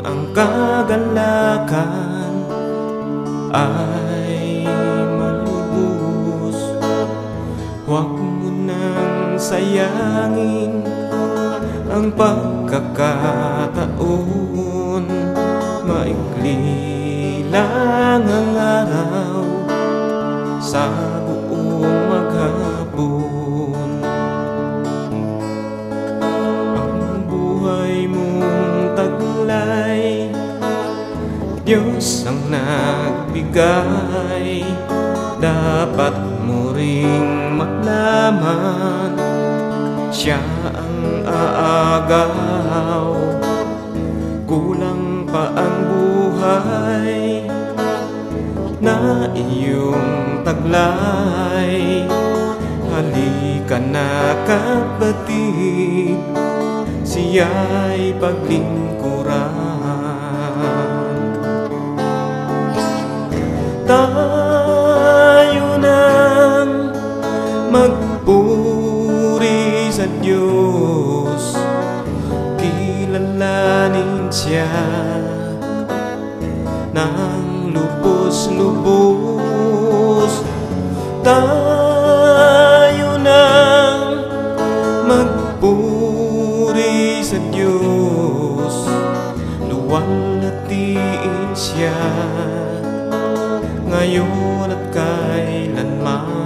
ang kagalakan ay malubos. Huwag mo nang sayangin ang pagkakataon. Maikli lang ang araw sa buong maghapon. Ang buhay mong taglay, Diyos ang nagbigay. Dapat mo ring malaman, Siya ang aagaw. Kulang pa ang buhay na iyong taglay. Halika na kapatid, Siya'y paglingkuran. Tayo nang magpuri sa Diyos, kilalanin Siya ng lubos-lubos. Tayo nang magpuri sa Diyos, luwalhatiin Siya ngayon at kailanman.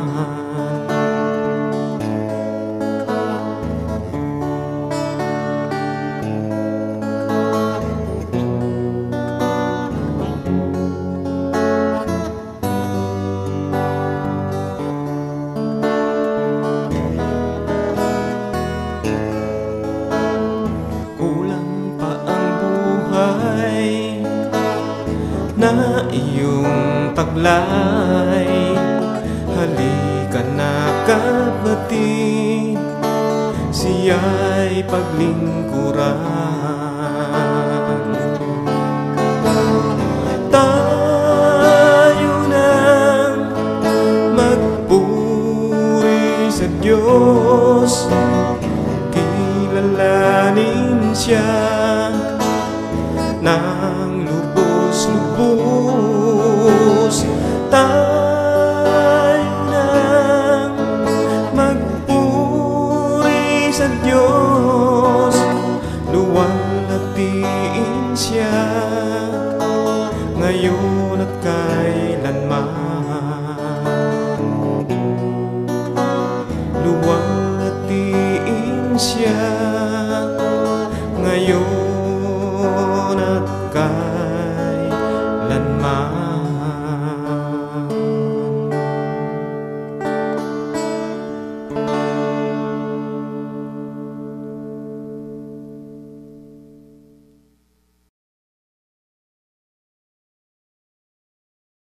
Na iyong taglay, halika na kapatid, Siya'y paglingkuran. Tayo nang magpuri sa Diyos, kilalanin Siya ng lubos. Tayo nang magpuri sa Diyos, luwalhatiin Siya ngayon at kailanman. Luwalhatiin Siya